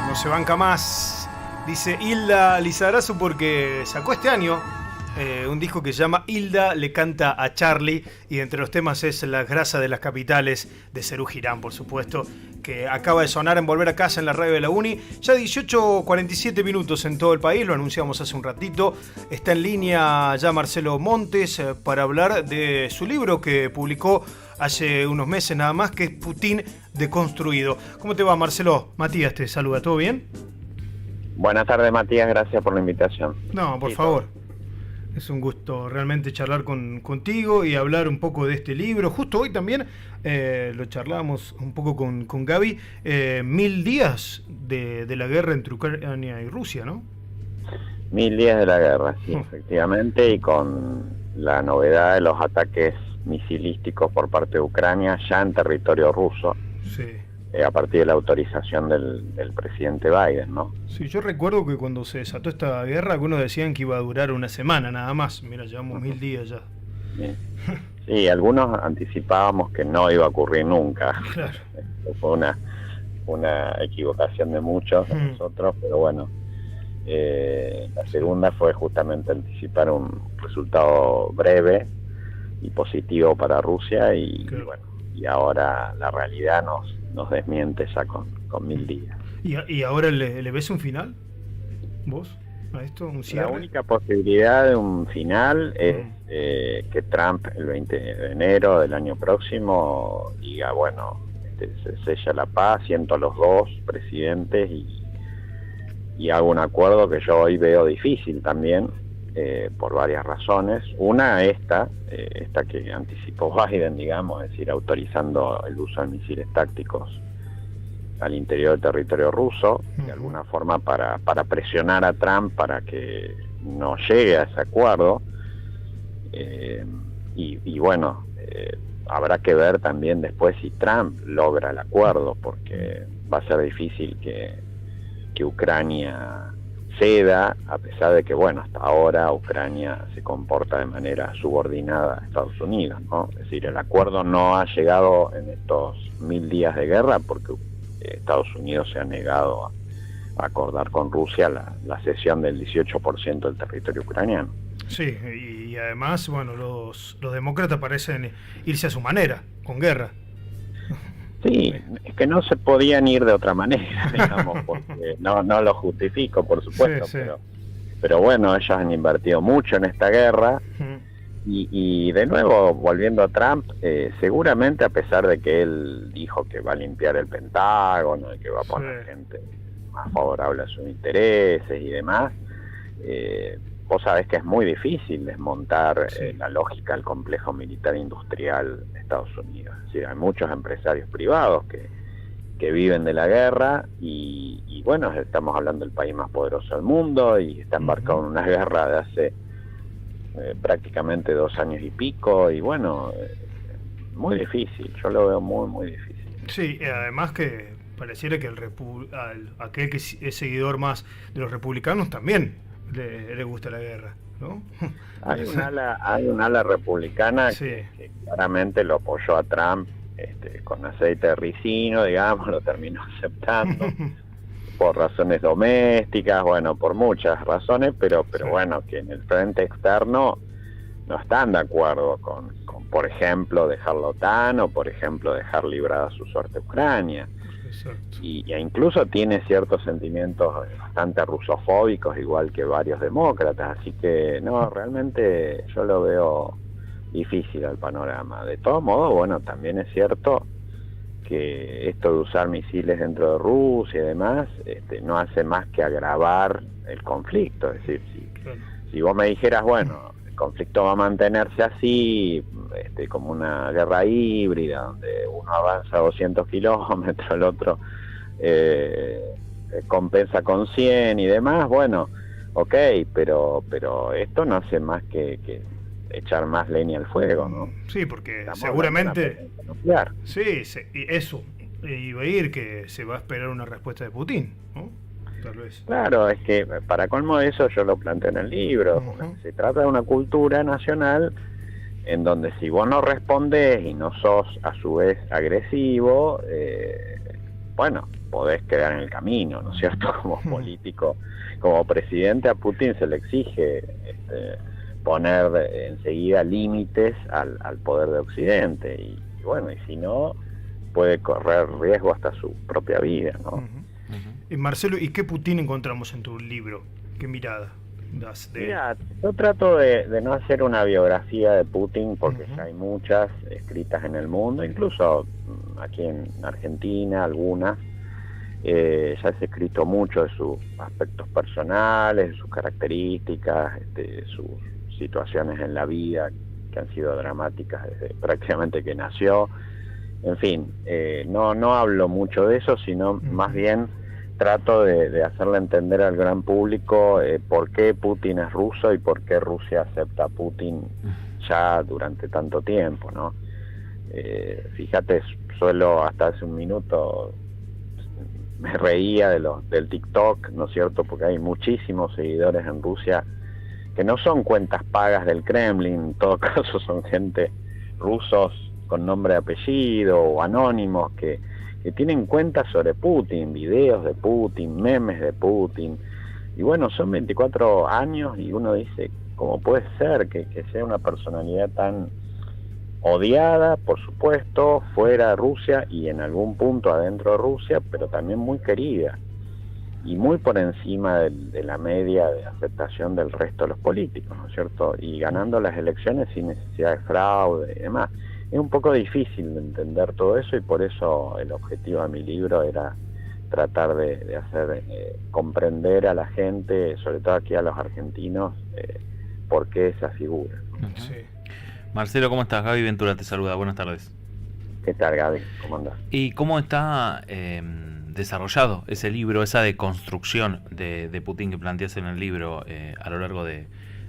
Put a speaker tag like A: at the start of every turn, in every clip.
A: No se banca más, dice Hilda Lizarazu, porque sacó este año un disco que se llama Hilda le canta a Charlie, y entre los temas es La grasa de las capitales, de Serú Girán, por supuesto, que acaba de sonar en Volver a Casa en la radio de la Uni. Ya 18:47 minutos en todo el país, lo anunciamos hace un ratito. Está en línea ya Marcelo Montes para hablar de su libro que publicó hace unos meses nada más, que es Putin deconstruido. ¿Cómo te va, Marcelo? Matías te saluda, ¿todo bien?
B: Buenas tardes, Matías, gracias por la invitación.
A: No, por favor. Es un gusto realmente charlar contigo y hablar un poco de este libro. Justo hoy también lo charlábamos un poco con Gaby. 1000 días de la guerra entre Ucrania y Rusia, ¿no?
B: 1000 días de la guerra, sí, efectivamente, y con la novedad de los ataques misilísticos por parte de Ucrania ya en territorio ruso.
A: Sí.
B: A partir de la autorización del presidente Biden, ¿no?
A: Sí, yo recuerdo que cuando se desató esta guerra, algunos decían que iba a durar una semana nada más. Mira, llevamos 1000 días ya.
B: Sí. Sí, algunos anticipábamos que no iba a ocurrir nunca.
A: Claro.
B: Fue una equivocación de muchos de nosotros, pero bueno, la segunda fue justamente anticipar un resultado breve y positivo para Rusia, y,
A: claro.
B: Y bueno, y ahora la realidad nos desmiente ya con 1000 días.
A: ¿Y ahora le ves un final? ¿Vos? ¿A esto? ¿Un cierre?
B: La única posibilidad de un final es que Trump el 20 de enero del año próximo diga, bueno, se sella la paz, siento a los dos presidentes y hago un acuerdo que yo hoy veo difícil también, por varias razones. Una, esta que anticipó Biden, digamos, es decir, autorizando el uso de misiles tácticos al interior del territorio ruso, de alguna forma para presionar a Trump para que no llegue a ese acuerdo. Y bueno, habrá que ver también después si Trump logra el acuerdo, porque va a ser difícil que Ucrania ceda, a pesar de que, bueno, hasta ahora Ucrania se comporta de manera subordinada a Estados Unidos, ¿no? Es decir, el acuerdo no ha llegado en estos 1000 días de guerra porque Estados Unidos se ha negado a acordar con Rusia la cesión del 18% del territorio ucraniano.
A: Sí, y además, bueno, los demócratas parecen irse a su manera, con guerra.
B: Sí, es que no se podían ir de otra manera, digamos, porque no lo justifico, por supuesto,
A: sí.
B: Pero bueno, ellos han invertido mucho en esta guerra. Y de nuevo, volviendo a Trump, seguramente, a pesar de que él dijo que va a limpiar el Pentágono y que va a poner gente más favorable a sus intereses y demás, vos sabés que es muy difícil desmontar la lógica del complejo militar industrial de Estados Unidos. Es decir, hay muchos empresarios privados que viven de la guerra y bueno, estamos hablando del país más poderoso del mundo y está embarcado en una guerra de hace prácticamente 2 años y pico, y bueno, muy difícil, yo lo veo muy, muy difícil.
A: Sí, además que pareciera que aquel que es seguidor más de los republicanos también le gusta la guerra, ¿no?
B: Hay un ala republicana que claramente lo apoyó a Trump con aceite de ricino, digamos, lo terminó aceptando por razones domésticas, bueno, por muchas razones, pero bueno, que en el frente externo no están de acuerdo con por ejemplo, dejar la OTAN o, por ejemplo, dejar librada su suerte Ucrania.
A: Exacto.
B: Y incluso tiene ciertos sentimientos bastante rusofóbicos, igual que varios demócratas, así que no, realmente yo lo veo difícil el panorama. De todos modos, bueno, también es cierto que esto de usar misiles dentro de Rusia y demás no hace más que agravar el conflicto. Es decir, si vos me dijeras, bueno, el conflicto va a mantenerse así, como una guerra híbrida, donde uno avanza 200 kilómetros, el otro compensa con 100 y demás, bueno, ok, pero esto no hace más que echar más leña al fuego, ¿no?
A: Sí, porque
B: estamos
A: seguramente
B: nuclear.
A: Sí, y eso iba a ir, que se va a esperar una respuesta de Putin, ¿no? Tal vez.
B: Claro, es que para colmo de eso yo lo planteo en el libro. Se trata de una cultura nacional en donde si vos no respondes y no sos a su vez agresivo, bueno, podés quedar en el camino, ¿no es cierto? Como político, como presidente, a Putin se le exige poner enseguida límites al poder de Occidente, y bueno, y si no, puede correr riesgo hasta su propia vida, ¿no?
A: Y Marcelo, ¿y qué Putin encontramos en tu libro? ¿Qué mirada das de él?
B: Mira, yo trato de no hacer una biografía de Putin, porque ya hay muchas escritas en el mundo, incluso aquí en Argentina algunas. Ya se ha escrito mucho de sus aspectos personales, de sus características, de sus situaciones en la vida que han sido dramáticas desde prácticamente que nació. En fin, no hablo mucho de eso, sino más bien trato de hacerle entender al gran público por qué Putin es ruso y por qué Rusia acepta a Putin ya durante tanto tiempo, ¿no? Fíjate, suelo hasta hace un minuto me reía del TikTok, ¿no es cierto? Porque hay muchísimos seguidores en Rusia que no son cuentas pagas del Kremlin, en todo caso son gente rusos con nombre y apellido o anónimos que tienen cuentas sobre Putin, videos de Putin, memes de Putin, y bueno, son 24 años y uno dice, ¿cómo puede ser que sea una personalidad tan odiada, por supuesto, fuera de Rusia y en algún punto adentro de Rusia, pero también muy querida y muy por encima de la media de aceptación del resto de los políticos, ¿no es cierto? Y ganando las elecciones sin necesidad de fraude y demás. Es un poco difícil de entender todo eso, y por eso el objetivo de mi libro era tratar de hacer comprender a la gente, sobre todo aquí a los argentinos, por qué esa figura.
A: Sí.
C: Marcelo, ¿cómo estás? Gaby Ventura te saluda, buenas tardes.
B: ¿Qué tal, Gaby? ¿Cómo andás?
C: ¿Y cómo está desarrollado ese libro, esa deconstrucción de Putin que planteas en el libro a lo largo de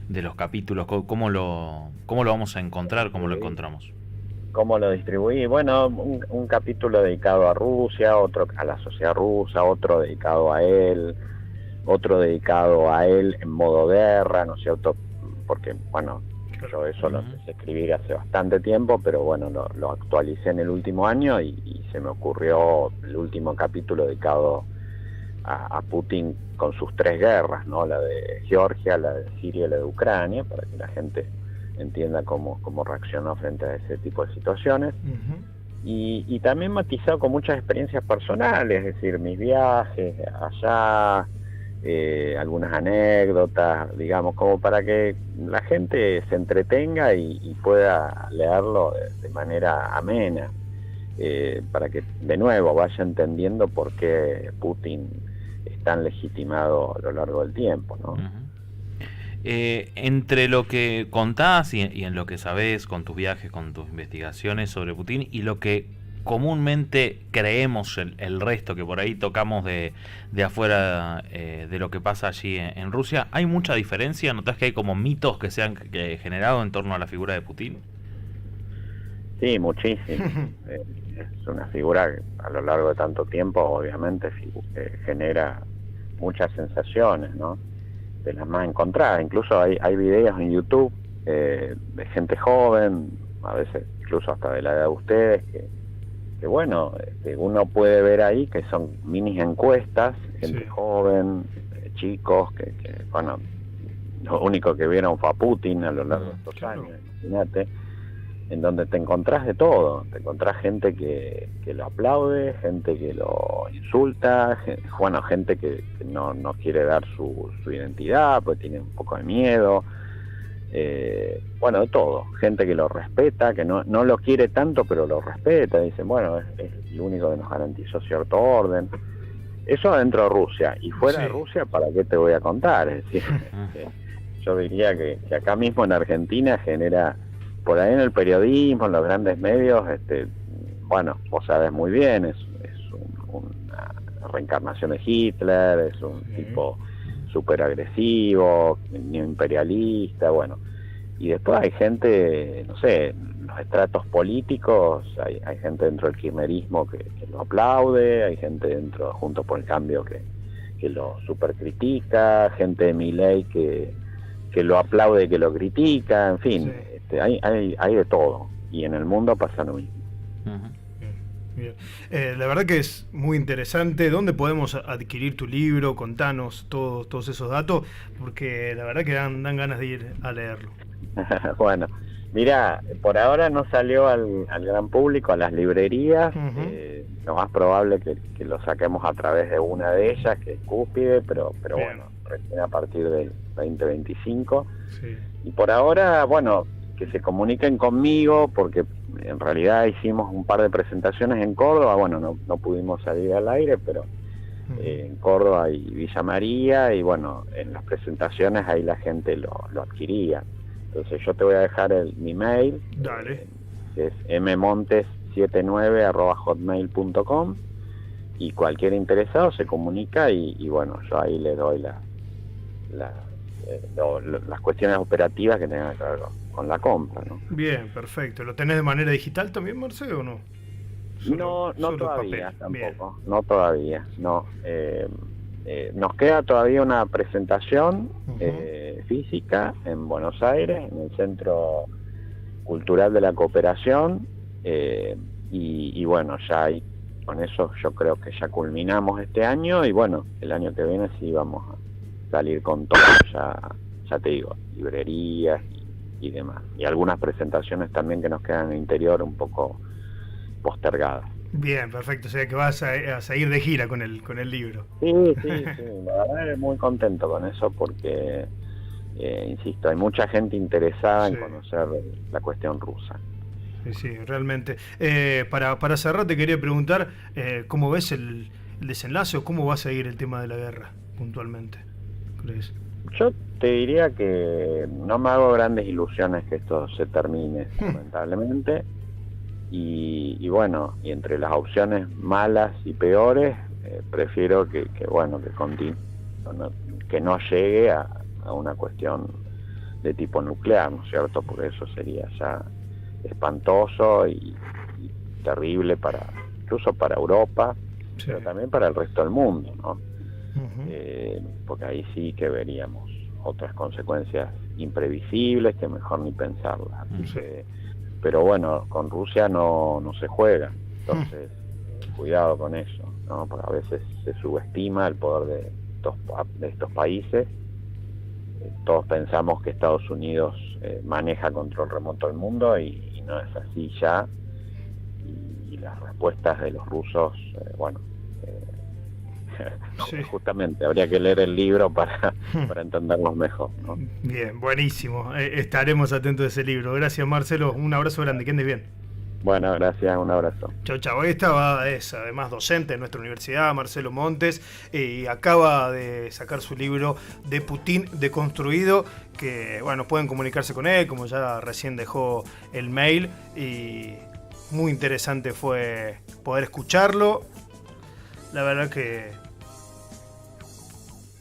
C: los capítulos? ¿Cómo lo vamos a encontrar? ¿Cómo lo encontramos?
B: ¿Cómo lo distribuí? Bueno, un capítulo dedicado a Rusia, otro a la sociedad rusa, otro dedicado a él, otro dedicado a él en modo guerra, ¿no es cierto? Porque, bueno, yo eso lo empecé a escribir hace bastante tiempo, pero bueno, lo actualicé en el último año y se me ocurrió el último capítulo dedicado a Putin con sus 3 guerras, ¿no? La de Georgia, la de Siria y la de Ucrania, para que la gente entienda cómo reaccionó frente a ese tipo de situaciones. Y también matizado con muchas experiencias personales, es decir, mis viajes allá, algunas anécdotas, digamos, como para que la gente se entretenga y pueda leerlo de manera amena, para que de nuevo vaya entendiendo por qué Putin es tan legitimado a lo largo del tiempo, ¿no?
C: Entre lo que contás y en lo que sabés con tus viajes, con tus investigaciones sobre Putin, y lo que comúnmente creemos el resto, que por ahí tocamos de afuera de lo que pasa allí en Rusia, ¿hay mucha diferencia? ¿Notás que hay como mitos que se han generado en torno a la figura de Putin?
B: Sí, muchísimo. Es una figura que a lo largo de tanto tiempo obviamente genera muchas sensaciones, ¿no? De las más encontradas. Incluso hay videos en YouTube de gente joven, a veces incluso hasta de la edad de ustedes, que bueno, uno puede ver ahí que son mini encuestas, gente joven, chicos, que bueno, lo único que vieron fue a Putin a lo largo de estos años, imagínate, en donde te encontrás de todo, te encontrás gente que lo aplaude, gente que lo insulta, gente que no quiere dar su identidad, pues tiene un poco de miedo, de todo, gente que lo respeta, que no lo quiere tanto pero lo respeta, dicen, bueno, es el único que nos garantizó cierto orden. Eso adentro de Rusia, y fuera de Rusia, ¿para qué te voy a contar? Es decir, yo diría que acá mismo en Argentina genera, por ahí en el periodismo, en los grandes medios, vos sabés muy bien, es una reencarnación de Hitler, es un tipo súper agresivo, imperialista, bueno. Y después hay gente, no sé, en los estratos políticos, hay gente dentro del kirchnerismo que lo aplaude, hay gente dentro de Juntos por el Cambio que lo super critica, gente de Milei que lo aplaude y que lo critica, en fin, hay de todo, y en el mundo pasa lo mismo.
A: Bien. La verdad que es muy interesante. ¿Dónde podemos adquirir tu libro? Contanos todos esos datos, porque la verdad que dan ganas de ir a leerlo.
B: Bueno, mira, por ahora no salió al gran público, a las librerías. Lo más probable que lo saquemos a través de una de ellas, que es Cúspide, pero bueno, recién a partir del 2025. Sí. Y por ahora, bueno, que se comuniquen conmigo, porque en realidad hicimos un par de presentaciones en Córdoba. Bueno, no pudimos salir al aire, pero en Córdoba y Villa María, y bueno, en las presentaciones ahí la gente lo adquiría. Entonces yo te voy a dejar mi mail.
A: Dale.
B: Que es mmontes79@hotmail.com, y cualquier interesado se comunica y bueno, yo ahí le doy las cuestiones operativas que tengan que ver con la compra, ¿no?
A: Bien, perfecto. ¿Lo tenés de manera digital también, Marcelo, o no?
B: No todavía, tampoco. Bien. No todavía, no. Nos queda todavía una presentación física en Buenos Aires, en el Centro Cultural de la Cooperación, y bueno, ya ahí, con eso yo creo que ya culminamos este año, y bueno, el año que viene sí vamos a salir con todo, ya te digo, librerías y demás, y algunas presentaciones también que nos quedan en el interior un poco postergadas.
A: Bien, perfecto, o sea que vas a seguir de gira con el libro.
B: Sí, la verdad muy contento con eso, porque insisto, hay mucha gente interesada en conocer la cuestión rusa.
A: Sí, realmente. Para cerrar te quería preguntar, ¿cómo ves el desenlace, o cómo va a seguir el tema de la guerra puntualmente, crees?
B: Yo te diría que no me hago grandes ilusiones que esto se termine, lamentablemente. Y bueno, y entre las opciones malas y peores, prefiero que continúe, que no llegue a una cuestión de tipo nuclear, ¿no es cierto? Porque eso sería ya espantoso y terrible incluso para Europa, pero también para el resto del mundo, ¿no? Porque ahí sí que veríamos otras consecuencias imprevisibles que mejor ni pensarlas. Pero bueno, con Rusia no se juega, entonces cuidado con eso, ¿no? Porque a veces se subestima el poder de estos países. Todos pensamos que Estados Unidos maneja control remoto del mundo, y no es así ya, y las respuestas de los rusos, justamente habría que leer el libro para entenderlos mejor, ¿no?
A: Bien, buenísimo, estaremos atentos a ese libro. Gracias, Marcelo, un abrazo grande, que andes bien.
B: Bueno, gracias, un abrazo.
A: Chau. Es además docente en nuestra universidad, Marcelo Montes, y acaba de sacar su libro De Putin Deconstruido, que bueno, pueden comunicarse con él, como ya recién dejó el mail, y muy interesante fue poder escucharlo. La verdad que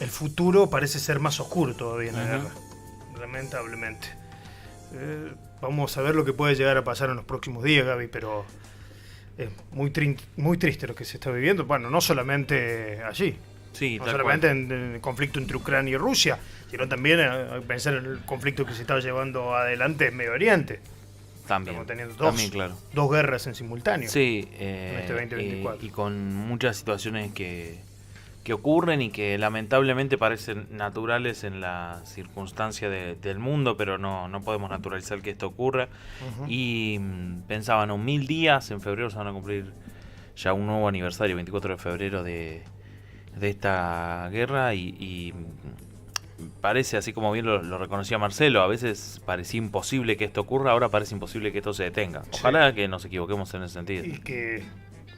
A: el futuro parece ser más oscuro todavía en la guerra, lamentablemente. Vamos a ver lo que puede llegar a pasar en los próximos días, Gaby, pero es muy triste lo que se está viviendo. Bueno, no solamente allí, no solamente en el conflicto entre Ucrania y Rusia, sino también a pensar en el conflicto que se está llevando adelante en Medio Oriente.
C: También,
A: estamos teniendo dos guerras en simultáneo.
C: Sí,
A: en este 2024.
C: Y con muchas situaciones que ocurren y que lamentablemente parecen naturales en la circunstancia del mundo, pero no podemos naturalizar que esto ocurra. Y pensaban, 1000 días, en febrero se van a cumplir ya un nuevo aniversario, 24 de febrero de esta guerra, y parece, así como bien lo reconocía Marcelo, a veces parecía imposible que esto ocurra, ahora parece imposible que esto se detenga. Ojalá que nos equivoquemos en ese sentido.
A: Y que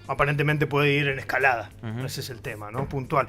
A: aparentemente puede ir en escalada, ese es el tema, ¿no? Puntual.